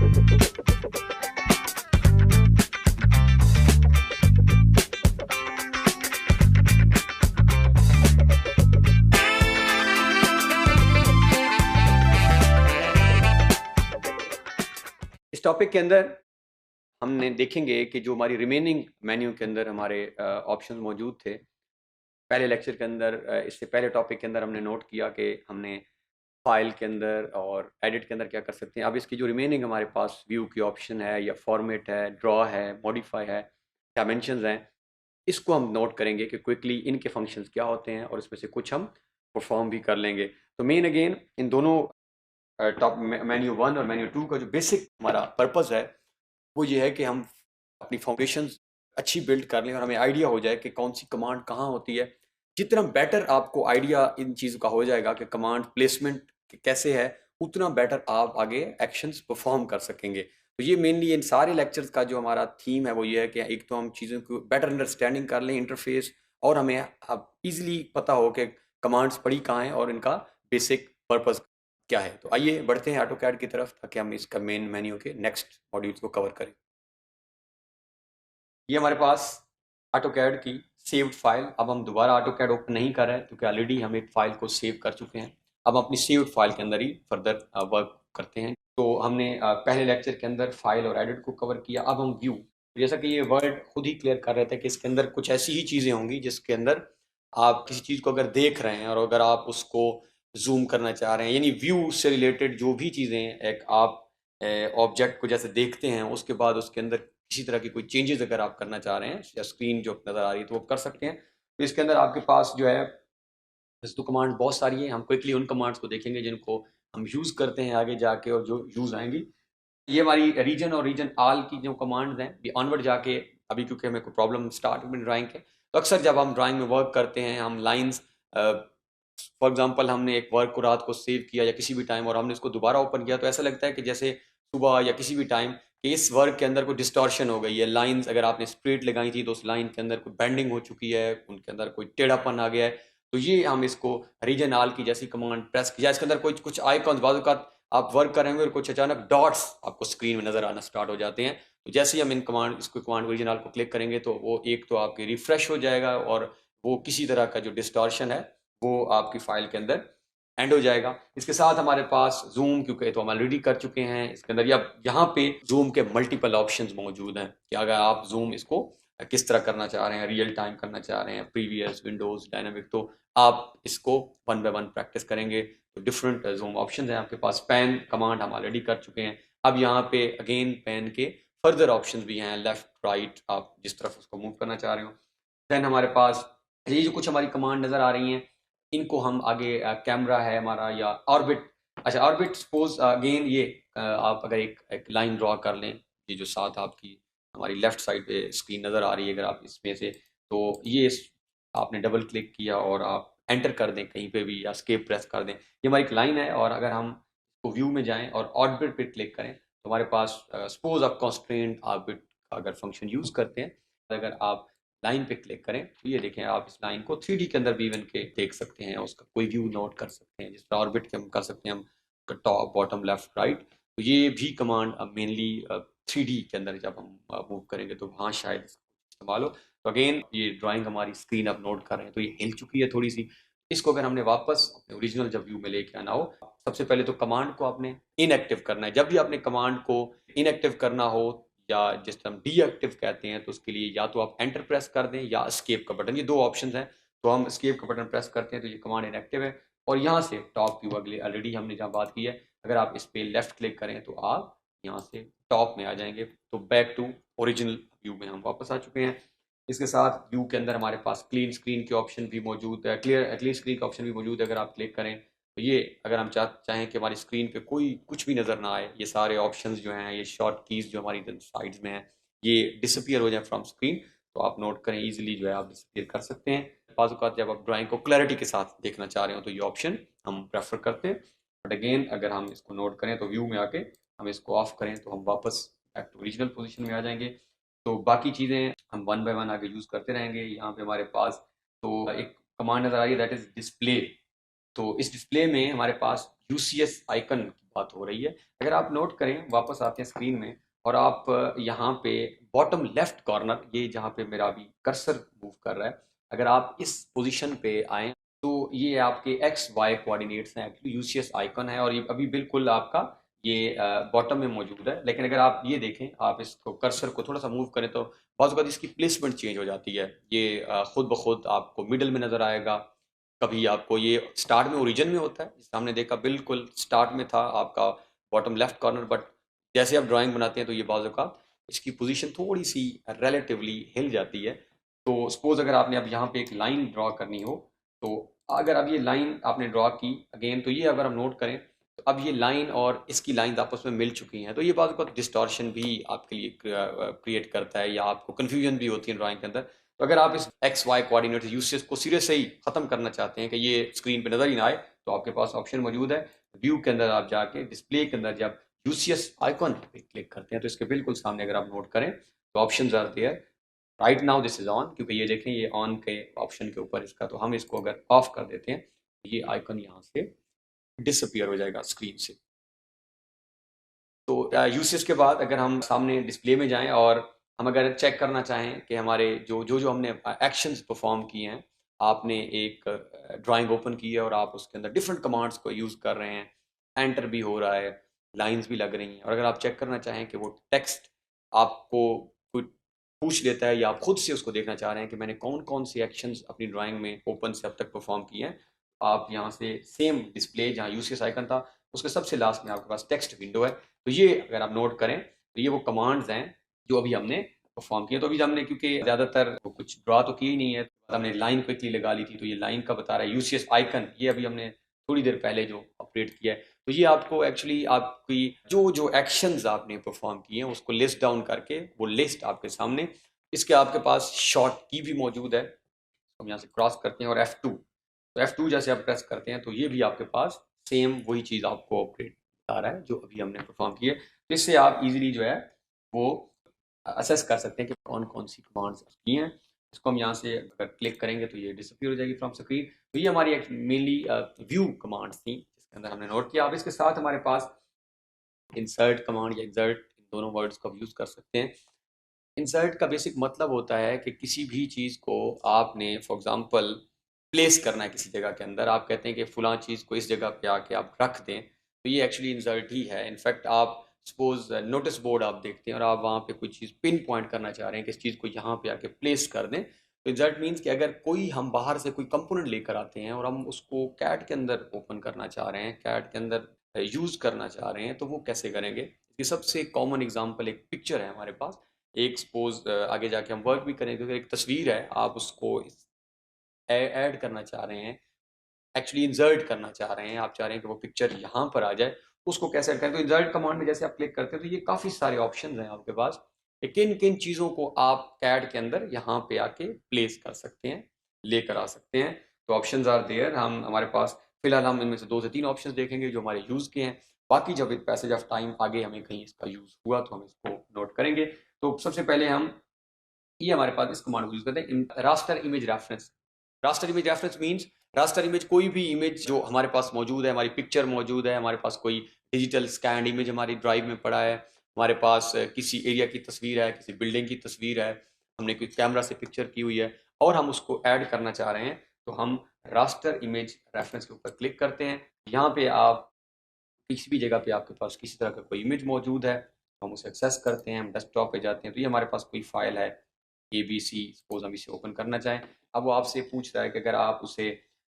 इस टॉपिक के अंदर हमने देखेंगे कि जो हमारी रिमेनिंग मेन्यू के अंदर हमारे ऑप्शन मौजूद थे। पहले लेक्चर के अंदर इससे पहले टॉपिक के अंदर हमने नोट किया कि हमने फाइल के अंदर और एडिट के अंदर क्या कर सकते हैं। अब इसकी जो रिमेनिंग हमारे पास व्यू की ऑप्शन है या फॉर्मेट है, ड्रॉ है, मॉडिफाई है, डायमेंशंस हैं, इसको हम नोट करेंगे कि क्विकली इनके फंक्शंस क्या होते हैं और इसमें से कुछ हम परफॉर्म भी कर लेंगे। तो मेन अगेन इन दोनों टॉप मेन्यू 1 और मेन्यू 2 का जो बेसिक हमारा पर्पस है वो ये है कि हम अपनी फाउंडेशन अच्छी बिल्ड कर लें और हमें आइडिया हो जाए कि कौन सी कमांड कहाँ होती है। जितना बेटर आपको आइडिया इन चीज़ों का हो जाएगा कि कमांड प्लेसमेंट कैसे है, उतना बेटर आप आगे एक्शंस परफॉर्म कर सकेंगे। तो ये मेनली इन सारे लेक्चर्स का जो हमारा थीम है वो ये है कि एक तो हम चीज़ों को बेटर अंडरस्टैंडिंग कर लें इंटरफेस, और हमें अब ईजिली पता हो कि कमांड्स पड़ी कहाँ हैं और इनका बेसिक पर्पस क्या है। तो आइए बढ़ते हैं ऑटोकैड की तरफ ताकि हम इसका मेन मेन्यू के नेक्स्ट मॉड्यूल्स को कवर करें। ये हमारे पास ऑटोकैड की सेव्ड फाइल। अब हम दोबारा ऑटोकैड ओपन नहीं कर रहे हैं क्योंकि ऑलरेडी हम एक फाइल को सेव कर चुके हैं। अब अपनी सेव्ड फाइल के अंदर ही फर्दर वर्क करते हैं। तो हमने पहले लेक्चर के अंदर फाइल और एडिट को कवर किया। अब हम व्यू, जैसा कि ये वर्ड खुद ही क्लियर कर रहे थे कि इसके अंदर कुछ ऐसी ही चीज़ें होंगी जिसके अंदर आप किसी चीज़ को अगर देख रहे हैं और अगर आप उसको जूम करना चाह रहे हैं, यानी व्यू से रिलेटेड जो भी चीज़ें एक आप ऑब्जेक्ट को जैसे देखते हैं उसके बाद उसके अंदर किसी तरह की कोई चेंजेस अगर आप करना चाह रहे हैं या स्क्रीन जो नज़र आ रही है तो वो कर सकते हैं। तो इसके अंदर आपके पास जो है वैसे तो कमांड बहुत सारी है, हम क्विकली उन कमांड्स को देखेंगे जिनको हम यूज़ करते हैं आगे जाके और जो यूज़ आएंगी। ये हमारी रीजन और रीजन आल की जो कमांड्स हैं ये ऑनवर्ड जाके, अभी क्योंकि हमें कोई प्रॉब्लम स्टार्ट में ड्राइंग के, तो अक्सर जब हम ड्राइंग में वर्क करते हैं हम लाइंस, फॉर एग्जांपल हमने एक वर्क को रात को सेव किया या किसी भी टाइम और हमने इसको दोबारा ओपन किया तो ऐसा लगता है कि जैसे सुबह या किसी भी टाइम कि इस वर्क के अंदर कोई डिस्टॉर्शन हो गई है। लाइंस अगर आपने स्ट्रेट लगाई थी तो उस लाइन के अंदर कोई बेंडिंग हो चुकी है, उनके अंदर कोई टेढ़ापन आ गया है। तो ये हम इसको रीजन आल की जैसी कमांड प्रेस किया, इसके अंदर कुछ कुछ आइकॉन्स बाजू का आप वर्क करेंगे और कुछ अचानक डॉट्स आपको स्क्रीन में नजर आना स्टार्ट हो जाते हैं। तो जैसे ही हम इन कमांड इसको कमांड ओरिजिनल को क्लिक करेंगे तो वो एक तो आपके रिफ्रेश हो जाएगा और वो किसी तरह का जो डिस्टॉर्शन है वो आपकी फाइल के अंदर एंड हो जाएगा। इसके साथ हमारे पास जूम, क्योंकि तो हम ऑलरेडी कर चुके हैं इसके अंदर, या यहाँ पे जूम के मल्टीपल ऑप्शंस मौजूद हैं कि अगर आप जूम इसको किस तरह करना चाह रहे हैं, रियल टाइम करना चाह रहे हैं, प्रीवियस, विंडोज, डायनामिक, तो आप इसको वन बाय वन प्रैक्टिस करेंगे तो डिफरेंट जूम ऑप्शन हैं आपके पास। पैन कमांड हम ऑलरेडी कर चुके हैं। अब यहाँ पे अगेन पैन के फर्दर ऑप्शंस भी हैं, लेफ्ट राइट, आप जिस तरफ उसको मूव करना चाह रहे हो। देन हमारे पास ये जो कुछ हमारी कमांड नज़र आ रही हैं इनको हम आगे कैमरा है हमारा या ऑर्बिट, अच्छा ऑर्बिट सपोज अगेन ये आप अगर एक लाइन ड्रॉ कर लें, ये जो साथ आपकी हमारी लेफ्ट साइड पे स्क्रीन नज़र आ रही है अगर आप इसमें से, तो ये आपने डबल क्लिक किया और आप एंटर कर दें कहीं पे भी या स्केप प्रेस कर दें, ये हमारी एक लाइन है। और अगर हम इसको व्यू में जाएं और ऑर्बिट पे क्लिक करें तो हमारे पास सपोज आप कॉन्स्ट्रेंट ऑर्बिट का अगर फंक्शन यूज़ करते हैं, अगर आप लाइन पे क्लिक करें तो ये देखें आप इस लाइन को 3D के अंदर भी इवन के देख सकते हैं, उसका कोई व्यू नोट कर सकते हैं, जिस तरह ऑर्बिट के हम कर सकते हैं हम टॉप बॉटम लेफ्ट राइट। तो ये भी कमांड मेनली 3D के अंदर जब हम मूव करेंगे तो वहाँ शायद इस्तेमाल हो। तो अगेन ये ड्राइंग हमारी स्क्रीन आप नोट कर रहे हैं तो ये हिल चुकी है थोड़ी सी। इसको अगर हमने वापस अपने ओरिजिनल जब व्यू में लेके आना हो, सबसे पहले तो कमांड को आपने इनएक्टिव करना है। जब भी आपने कमांड को इनएक्टिव करना हो या जिस हम डीएक्टिव कहते हैं तो उसके लिए या तो आप एंटर प्रेस कर दें या एस्केप का बटन, ये दो ऑप्शंस हैं। तो हम एस्केप का बटन प्रेस करते हैं तो ये कमांड इनएक्टिव है। और यहाँ से टॉप व्यू अगले ऑलरेडी हमने जहाँ बात की है, अगर आप इस पे लेफ्ट क्लिक करें तो आप यहाँ से टॉप में आ जाएंगे। तो बैक टू ओरिजिनल व्यू में हम वापस आ चुके हैं। इसके साथ व्यू के अंदर हमारे पास क्लीन स्क्रीन के ऑप्शन भी मौजूद है, क्लीन स्क्रीन का ऑप्शन भी मौजूद है। अगर आप क्लिक करें तो ये अगर हम चाहें कि हमारी स्क्रीन पे कोई कुछ भी नज़र ना आए, ये सारे ऑप्शंस जो हैं, ये शॉर्ट कीज़ जो हमारी साइड्स में हैं, ये डिसअपियर हो जाए फ्रॉम स्क्रीन, तो आप नोट करें इजीली जो है आप डिसअपियर कर सकते हैं। बाज़ औक़ात जब आप ड्राइंग को क्लैरिटी के साथ देखना चाह रहे हो तो ये ऑप्शन हम प्रेफर करते हैं। बट अगेन अगर हम इसको नोट करें तो व्यू में आके हम इसको ऑफ करें तो हम वापस बैक टू ओरिजिनल पोजीशन में आ जाएंगे। तो बाकी चीज़ें हम वन बाय वन आगे यूज़ करते रहेंगे। यहाँ पे हमारे पास तो एक कमांड नज़र आ रही है दैट इज़ डिस्प्ले। तो इस डिस्प्ले में हमारे पास यूसीएस आइकन की बात हो रही है। अगर आप नोट करें, वापस आते हैं स्क्रीन में और आप यहाँ पे बॉटम लेफ्ट कॉर्नर, ये जहाँ पे मेरा अभी कर्सर मूव कर रहा है, अगर आप इस पोजीशन पे आए तो ये आपके एक्स वाई कोऑर्डिनेट्स हैं, एक्चुअली यूसीएस आइकन है और ये अभी बिल्कुल आपका ये बॉटम में मौजूद है। लेकिन अगर आप ये देखें, आप इसको कर्सर को थोड़ा सा मूव करें तो बहुत ज़्यादा इसकी प्लेसमेंट चेंज हो जाती है। ये खुद ब खुद आपको मिडल में नज़र आएगा, कभी आपको ये स्टार्ट में ओरिजिन में होता है, जिससे हमने देखा बिल्कुल स्टार्ट में था आपका बॉटम लेफ्ट कॉर्नर, बट जैसे आप ड्राइंग बनाते हैं तो ये बाजू का इसकी पोजीशन थोड़ी सी रिलेटिवली हिल जाती है। तो सपोज अगर आपने अब यहाँ पे एक लाइन ड्रॉ करनी हो, तो अगर अब ये लाइन आपने ड्रॉ की अगेन, तो ये अगर हम नोट करें तो अब ये लाइन और इसकी लाइन आपस में मिल चुकी हैं, तो ये बाजू का डिस्टॉर्शन भी आपके लिए क्रिएट करता है या आपको कन्फ्यूजन भी होती है ड्राइंग के अंदर। तो अगर आप इस एक्स वाई कोऑर्डिनेट यूसेज को सिरे से ही खत्म करना चाहते हैं कि ये स्क्रीन पे नजर ही ना आए, तो आपके पास ऑप्शन मौजूद है। व्यू के अंदर आप जाके डिस्प्ले के अंदर जब यूसीएस आइकन पे क्लिक करते हैं तो इसके बिल्कुल सामने अगर आप नोट करें तो options are there. Right now this is on, क्योंकि ये देखें ये ऑन के ऑप्शन के ऊपर इसका, तो हम इसको अगर ऑफ कर देते हैं तो ये आइकन यहाँ से डिसअपियर हो जाएगा स्क्रीन से। तो यूसेज के बाद अगर हम सामने डिस्प्ले में जाएं और हम अगर चेक करना चाहें कि हमारे जो हमने एक्शंस परफॉर्म किए हैं, आपने एक ड्राइंग ओपन की है और आप उसके अंदर डिफरेंट कमांड्स को यूज़ कर रहे हैं, एंटर भी हो रहा है, लाइंस भी लग रही हैं, और अगर आप चेक करना चाहें कि वो टेक्स्ट आपको कुछ पूछ लेता है या आप खुद से उसको देखना चाह रहे हैं कि मैंने कौन कौन से एक्शंस अपनी ड्राइंग में ओपन से अब तक परफॉर्म किए हैं, आप यहाँ से सेम डिस्प्ले जहाँ यूसेज आइकन था उसके सबसे लास्ट में आपके पास टेक्स्ट विंडो है। तो ये अगर आप नोट करें तो ये वो कमांड्स हैं जो अभी हमने परफॉर्म किए। तो अभी हमने क्योंकि ज़्यादातर वो कुछ ड्रा तो किया ही नहीं है, तो हमने लाइन क्विकली लगा ली थी, तो ये लाइन का बता रहा है यूसीएस आइकन, ये अभी हमने थोड़ी देर पहले जो ऑपरेट किया है। तो ये आपको एक्चुअली आपकी जो जो एक्शंस आपने परफॉर्म किए हैं उसको लिस्ट डाउन करके वो लिस्ट आपके सामने, इसके आपके पास शॉर्ट की भी मौजूद है, हम यहाँ से क्रॉस करते हैं और F2, तो F2 जैसे आप प्रेस करते हैं तो ये भी आपके पास सेम वही चीज़ आपको ऑपरेट बता रहा है जो अभी हमने परफॉर्म की है। तो इससे आप इजीली जो है वो असेस कर सकते हैं कि कौन कौन सी कमांड्स की हैं। इसको हम यहाँ से अगर क्लिक करेंगे तो ये डिसअपीयर हो जाएगी फ्रॉम स्क्रीन। तो ये हमारी मेनली व्यू कमांड्स थी जिसके अंदर हमने नोट किया। अब इसके साथ हमारे पास इंसर्ट कमांड या एक्सर्ट, इन दोनों वर्ड्स को यूज़ कर सकते हैं। इंसर्ट का बेसिक मतलब होता है कि किसी भी चीज़ को आपने फॉर एग्जांपल प्लेस करना है किसी जगह के अंदर, आप कहते हैं कि फलां चीज़ को इस जगह पे आके आप रख दें, तो ये एक्चुअली इंसर्ट ही है। इनफैक्ट आप सपोज नोटिस बोर्ड आप देखते हैं और आप वहाँ पे कोई चीज़ पिन पॉइंट करना चाह रहे हैं कि इस चीज़ को यहाँ पे आके प्लेस कर दें, तो इंसर्ट मीन्स कि अगर कोई हम बाहर से कोई कंपोनेंट लेकर आते हैं और हम उसको कैड के अंदर ओपन करना चाह रहे हैं, कैड के अंदर यूज़ करना चाह रहे हैं, तो वो कैसे करेंगे। ये सबसे कॉमन एग्जाम्पल एक पिक्चर है हमारे पास, एक सपोज आगे जाके हम वर्क भी करेंगे क्योंकि एक तस्वीर है, आप उसको ऐड करना चाह रहे हैं, एक्चुअली इंसर्ट करना चाह रहे हैं, आप चाह रहे हैं कि वो पिक्चर यहाँ पर आ जाए, उसको कैसे करें। तो इंसर्ट कमांड में जैसे आप क्लिक करते हैं तो ये काफ़ी सारे ऑप्शन हैं आपके पास कि किन किन चीज़ों को आप कैड के अंदर यहाँ पे आके प्लेस कर सकते हैं, लेकर आ सकते हैं। तो ऑप्शन आर देयर, हम हमारे पास फिलहाल हम इनमें से 2 से 3 ऑप्शन देखेंगे जो हमारे यूज़ के हैं। बाकी जब विद पैसेज ऑफ टाइम आगे हमें कहीं इसका यूज़ हुआ तो हम इसको नोट करेंगे। तो सबसे पहले हम ये हमारे पास इस कमांड को यूज करते हैं, raster image reference. Raster image reference means raster image कोई भी इमेज जो हमारे पास मौजूद है, हमारी पिक्चर मौजूद है, हमारे पास कोई डिजिटल स्कैन इमेज हमारी ड्राइव में पड़ा है, हमारे पास किसी एरिया की तस्वीर है, किसी बिल्डिंग की तस्वीर है, हमने कोई कैमरा से पिक्चर की हुई है और हम उसको ऐड करना चाह रहे हैं, तो हम रास्टर इमेज रेफरेंस के ऊपर क्लिक करते हैं। यहाँ पे आप किसी भी जगह पे आपके पास किसी तरह का कोई इमेज मौजूद है, हम उसे एक्सेस करते हैं, हम डेस्कटॉप पे जाते हैं, तो ये हमारे पास कोई फाइल है ABC, सपोज हम इसे ओपन करना चाहें। अब वो आपसे पूछ रहा है कि अगर आप उसे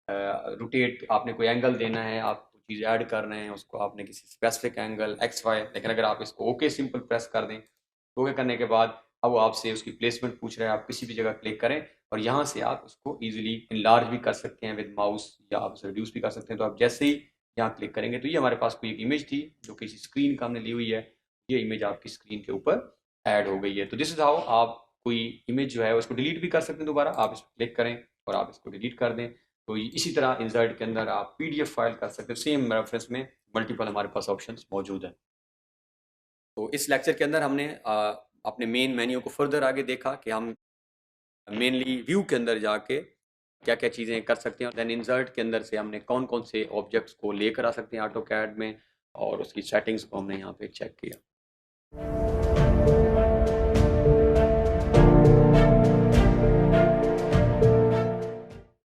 रोटेट, आपने कोई एंगल देना है, आप कोई चीज़ ऐड कर रहे हैं उसको, आपने किसी स्पेसिफिक एंगल XY, लेकिन अगर आप इसको ओके सिंपल प्रेस कर दें, ओके करने के बाद अब वो आपसे उसकी प्लेसमेंट पूछ रहा है, आप किसी भी जगह क्लिक करें और यहाँ से आप उसको ईजिली इनलार्ज भी कर सकते हैं विद माउस या आप उसे रिड्यूस भी कर सकते हैं। तो आप जैसे ही यहाँ क्लिक करेंगे तो ये हमारे पास कोई एक इमेज थी जो किसी स्क्रीन का हमने ली हुई है, ये इमेज आपकी स्क्रीन के ऊपर ऐड हो गई है। तो दिस इज हाउ आप कोई इमेज जो है उसको डिलीट भी कर सकते हैं, दोबारा आप इस पर क्लिक करें और आप इसको डिलीट कर दें। तो इसी तरह इंसर्ट के अंदर आप PDF फाइल कर सकते हैं, सेम रेफरेंस में मल्टीपल हमारे पास ऑप्शंस मौजूद हैं। तो इस लेक्चर के अंदर हमने अपने मेन मेन्यू को फर्दर आगे देखा कि हम मेनली व्यू के अंदर जाके क्या क्या चीज़ें कर सकते हैं। देन इंसर्ट के अंदर से हमने कौन कौन से ऑब्जेक्ट्स को लेकर आ सकते हैं ऑटो कैड में, और उसकी सेटिंग्स को हमने यहाँ पे चेक किया।